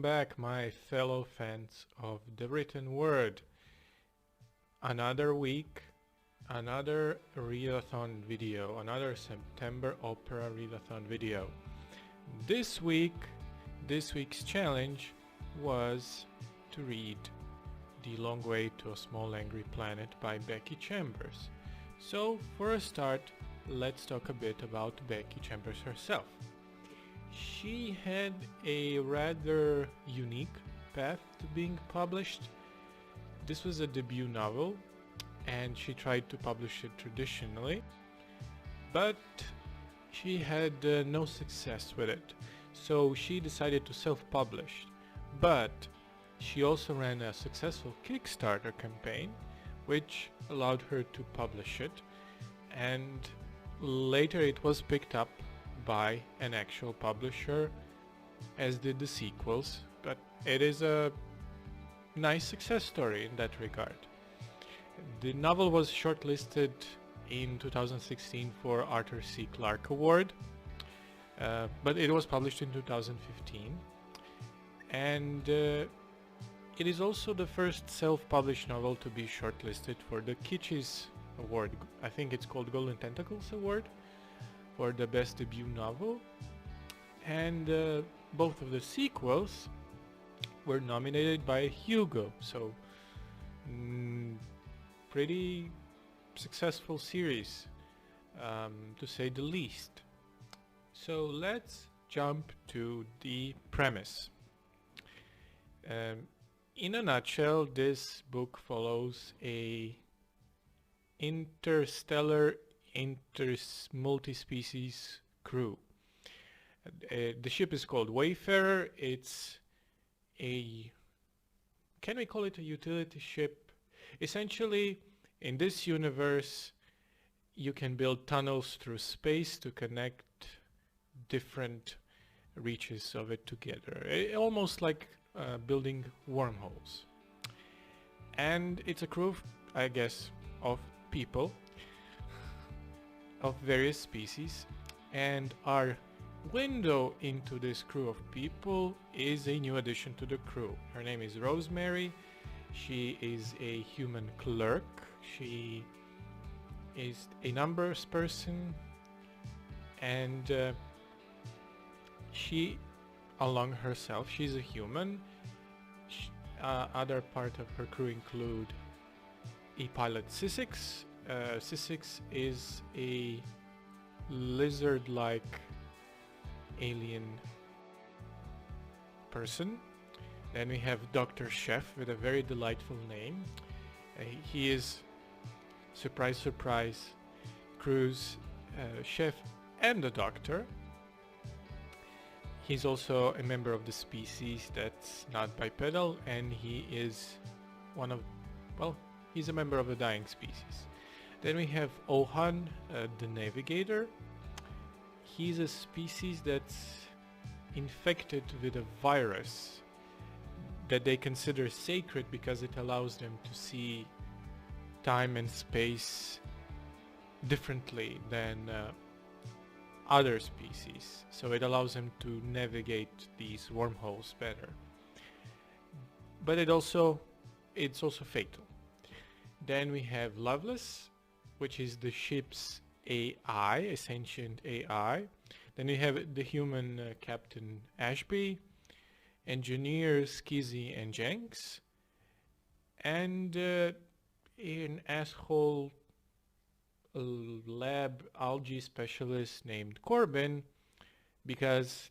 Welcome back, my fellow fans of the written word. Another week, another readathon video, another September opera readathon video. This week's challenge was to read The Long Way to a Small Angry Planet by Becky Chambers. So for a start, let's talk a bit about Becky Chambers herself. She had a rather unique path to being published. This was a debut novel, and she tried to publish it traditionally, but she had no success with it. So she decided to self-publish, but she also ran a successful Kickstarter campaign, which allowed her to publish it, and later it was picked up by an actual publisher, as did the sequels, but it is a nice success story in that regard. The novel was shortlisted in 2016 for Arthur C. Clarke Award, but it was published in 2015, and it is also the first self-published novel to be shortlisted for the Kitsch's Award. I think it's called Golden Tentacles Award for the best debut novel, and both of the sequels were nominated by Hugo, so pretty successful series, to say the least. So let's jump to the premise. In a nutshell, this book follows a interstellar multi-species crew. The ship is called Wayfarer. It's a, can we call it a utility ship? Essentially, in this universe, you can build tunnels through space to connect different reaches of it together, almost like building wormholes. And it's a crew, I guess, of people of various species, and our window into this crew of people is a new addition to the crew. Her name is Rosemary. She is a human clerk. She is a numbers person, and she, along herself, she's a human. Other part of her crew include a pilot Sissix. Sissix is a lizard-like alien person. Then we have Dr. Chef with a very delightful name. He is, surprise surprise, crew's chef and a doctor. He's also a member of the species that's not bipedal, and he is one of, well, he's a member of the dying species. Then we have Ohan, the navigator. He's a species that's infected with a virus that they consider sacred because it allows them to see time and space differently than other species. So it allows them to navigate these wormholes better. But it's also fatal. Then we have Loveless, which is the ship's AI, a sentient AI. Then we have the human Captain Ashby, engineers Kizzy and Jenks, and an asshole lab algae specialist named Corbin, because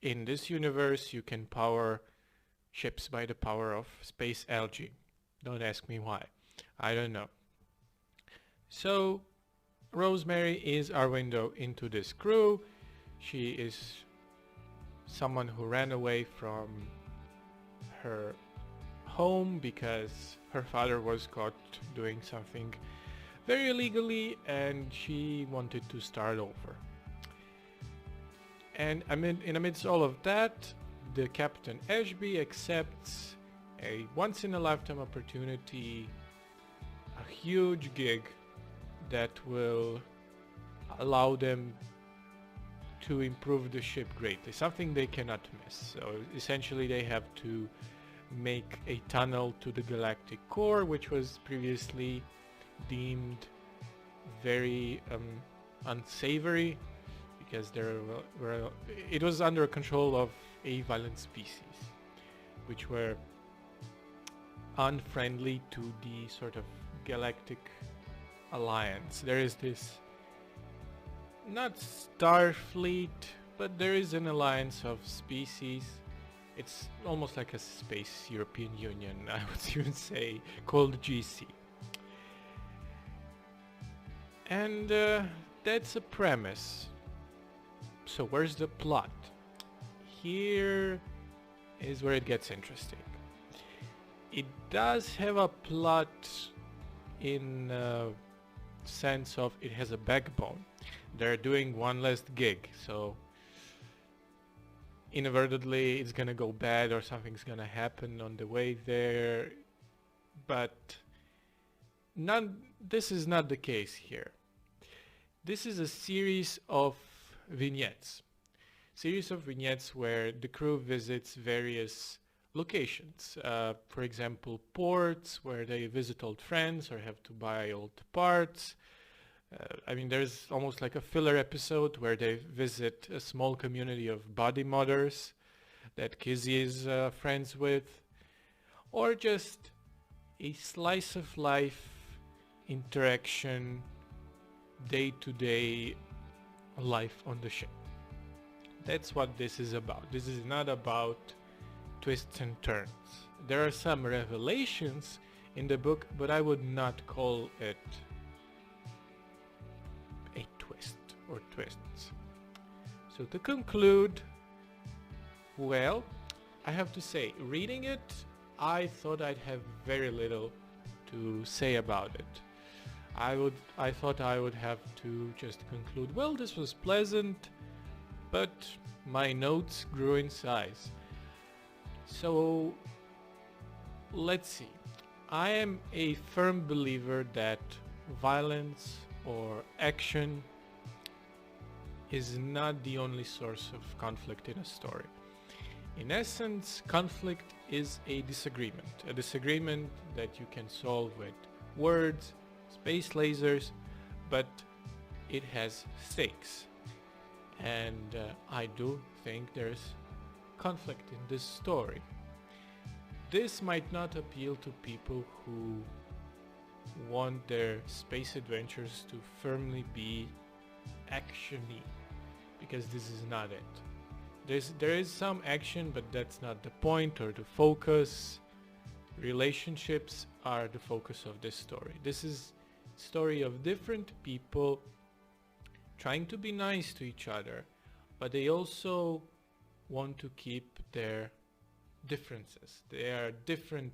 in this universe you can power ships by the power of space algae. Don't ask me why. I don't know. So Rosemary is our window into this crew. She is someone who ran away from her home because her father was caught doing something very illegally, and she wanted to start over. And amidst all of that, the Captain Ashby accepts a once-in-a-lifetime opportunity, a huge gig that will allow them to improve the ship greatly, something they cannot miss. So essentially they have to make a tunnel to the galactic core, which was previously deemed very unsavory, because it was under control of a violent species, which were unfriendly to the sort of galactic alliance. There is this, not Starfleet, but there is an alliance of species. It's almost like a space European Union, I would even say, called GC. And that's a premise. So where's the plot? Here is where it gets interesting. It does have a plot in sense of it has a backbone. They're doing one last gig, so inadvertently it's gonna go bad or something's gonna happen on the way there, but this is not the case here. This is a series of vignettes. Where the crew visits various locations. For example, ports where they visit old friends or have to buy old parts. I mean, there's almost like a filler episode where they visit a small community of body modders that Kizzy is friends with. Or just a slice of life interaction, day-to-day life on the ship. That's what this is about. This is not about twists and turns. There are some revelations in the book, but I would not call it a twist or twists. So to conclude, well, I have to say, reading it, I thought I'd have very little to say about it. I thought I would have to just conclude, well, this was pleasant, but my notes grew in size. So let's see. I am a firm believer that violence or action is not the only source of conflict in a story. In essence, conflict is a disagreement that you can solve with words, space lasers, but it has stakes. And I do think there's conflict in this story. This might not appeal to people who want their space adventures to firmly be action-y, because this is not it. There is some action, but that's not the point or the focus. Relationships are the focus of this story. This is a story of different people trying to be nice to each other, but they also want to keep their differences. They are different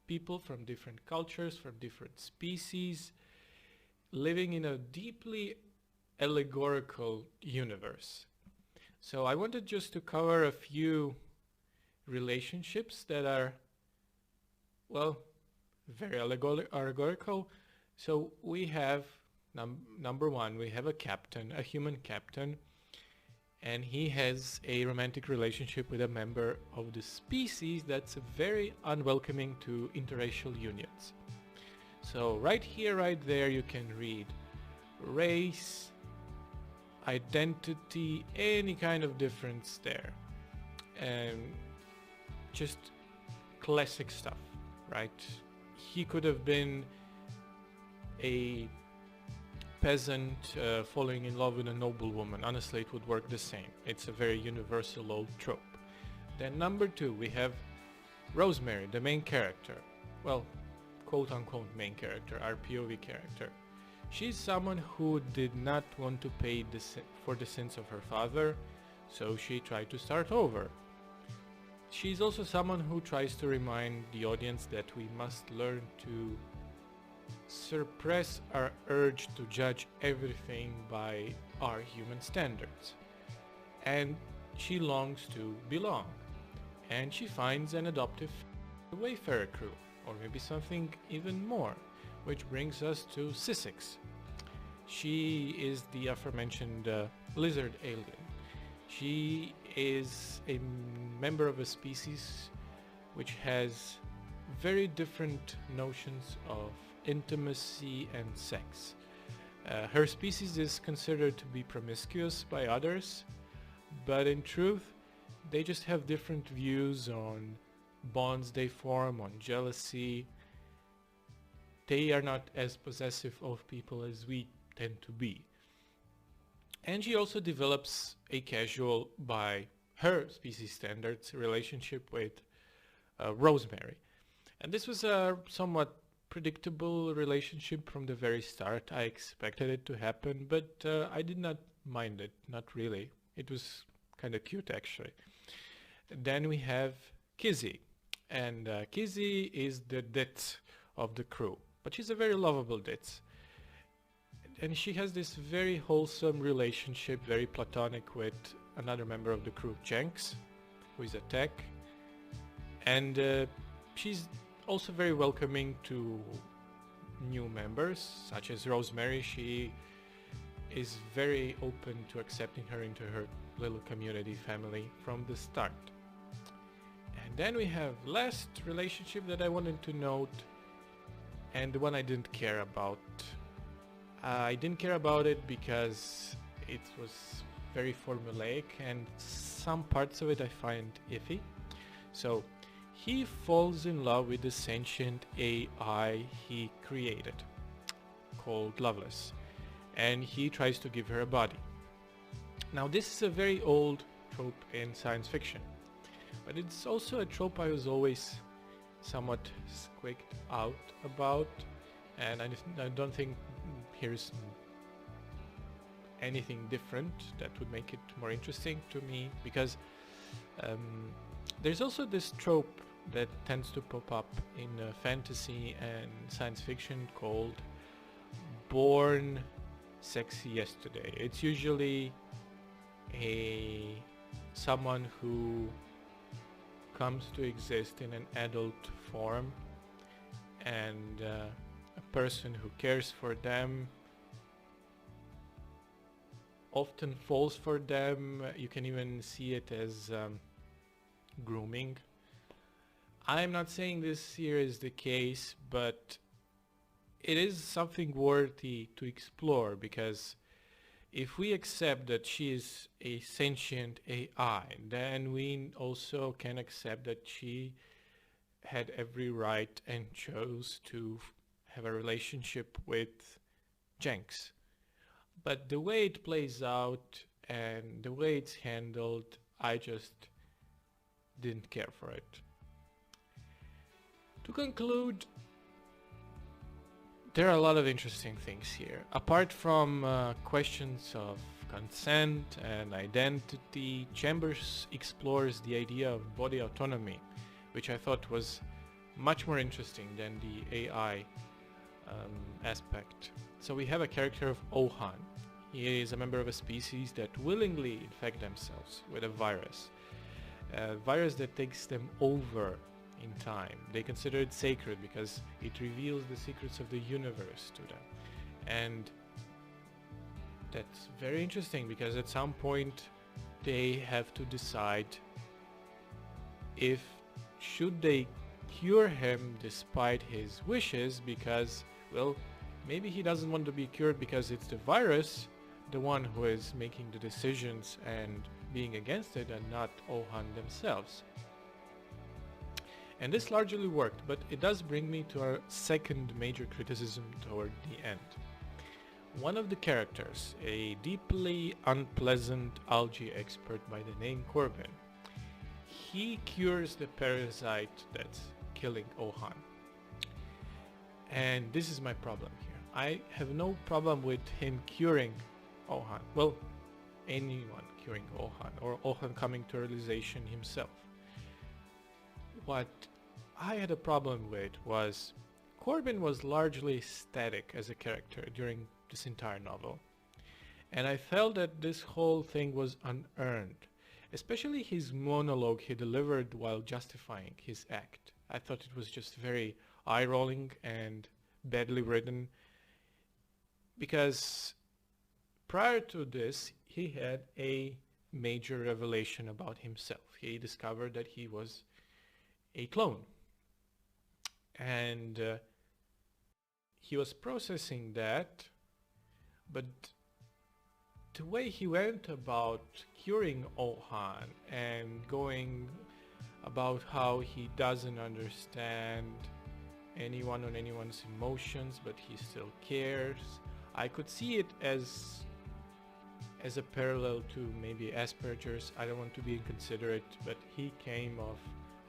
people from different cultures, from different species, living in a deeply allegorical universe. So I wanted just to cover a few relationships that are, well, very allegorical. So we have number one, we have a human captain, and he has a romantic relationship with a member of the species that's very unwelcoming to interracial unions. So right here, right there, you can read race, identity, any kind of difference there, and just classic stuff, right? He could have been a peasant falling in love with a noblewoman. Honestly, it would work the same. It's a very universal old trope. Then number two, we have Rosemary, the main character. Well, quote-unquote main character, our POV character. She's someone who did not want to pay for the sins of her father, so she tried to start over. She's also someone who tries to remind the audience that we must learn to suppress our urge to judge everything by our human standards. And she longs to belong. And she finds an adoptive Wayfarer crew, or maybe something even more, which brings us to Sissix. She is the aforementioned lizard alien. She is a member of a species which has very different notions of intimacy and sex. Her species is considered to be promiscuous by others, but in truth, they just have different views on bonds they form, on jealousy. They are not as possessive of people as we tend to be. And she also develops a casual, by her species standards, relationship with Rosemary. And this was a somewhat predictable relationship from the very start. I expected it to happen, but I did not mind it, not really. It was kind of cute actually. Then we have Kizzy, and Kizzy is the ditz of the crew, but she's a very lovable ditz. And she has this very wholesome relationship, very platonic, with another member of the crew, Jenks, who is a tech. And she's also very welcoming to new members, such as Rosemary. She is very open to accepting her into her little community family from the start. And then we have last relationship that I wanted to note, and the one I didn't care about. I didn't care about it because it was very formulaic and some parts of it I find iffy. So he falls in love with the sentient AI he created, called Loveless, and he tries to give her a body. Now this is a very old trope in science fiction, but it's also a trope I was always somewhat squeaked out about, and I don't think here's anything different that would make it more interesting to me, because there's also this trope that tends to pop up in fantasy and science fiction called born sexy yesterday. It's usually someone who comes to exist in an adult form, and a person who cares for them, often falls for them. You can even see it as grooming. I'm not saying this here is the case, but it is something worthy to explore, because if we accept that she is a sentient AI, then we also can accept that she had every right and chose to have a relationship with Jenks. But the way it plays out and the way it's handled, I just didn't care for it. To conclude, there are a lot of interesting things here. Apart from questions of consent and identity, Chambers explores the idea of body autonomy, which I thought was much more interesting than the AI aspect. So we have a character of Ohan. He is a member of a species that willingly infect themselves with a virus that takes them over in time. They consider it sacred because it reveals the secrets of the universe to them. And that's very interesting, because at some point they have to decide if should they cure him despite his wishes, because, well, maybe he doesn't want to be cured because it's the virus, the one who is making the decisions and being against it, and not Ohan themselves. And this largely worked, but it does bring me to our second major criticism toward the end. One of the characters, a deeply unpleasant algae expert by the name Corbin, he cures the parasite that's killing Ohan. And this is my problem here. I have no problem with him curing Ohan. Well, anyone curing Ohan, or Ohan coming to realization himself. What I had a problem with was Corbin was largely static as a character during this entire novel. And I felt that this whole thing was unearned, especially his monologue he delivered while justifying his act. I thought it was just very eye-rolling and badly written, because prior to this he had a major revelation about himself. He discovered that he was a clone. And he was processing that, but the way he went about curing Ohan and going about how he doesn't understand anyone on anyone's emotions, but he still cares, I could see it as a parallel to maybe Asperger's. I don't want to be inconsiderate, but he came off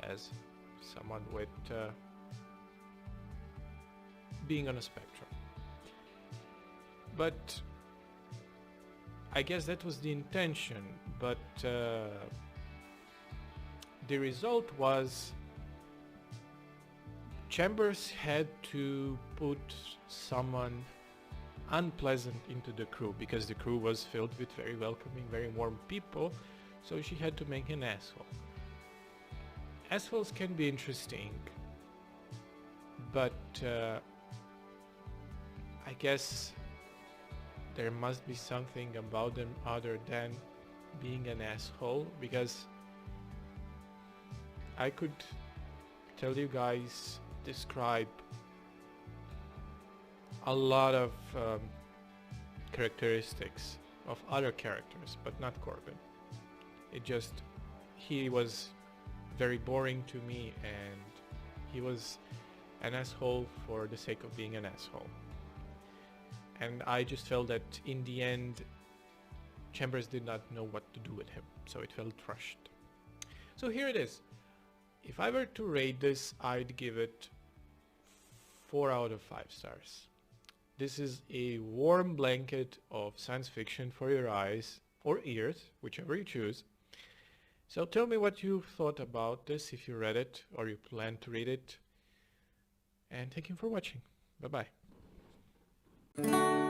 as someone with being on a spectrum. But I guess that was the intention, but the result was Chambers had to put someone unpleasant into the crew, because the crew was filled with very welcoming, very warm people, so she had to make an asshole. Assholes can be interesting, but I guess there must be something about them other than being an asshole, because I could tell you guys, describe a lot of characteristics of other characters, but not Corbin. He was very boring to me, and he was an asshole for the sake of being an asshole. And I just felt that in the end, Chambers did not know what to do with him, so it felt rushed. So here it is. If I were to rate this, I'd give it 4 out of 5 stars. This is a warm blanket of science fiction for your eyes or ears, whichever you choose. So tell me what you thought about this, if you read it or you plan to read it. And thank you for watching. Bye bye.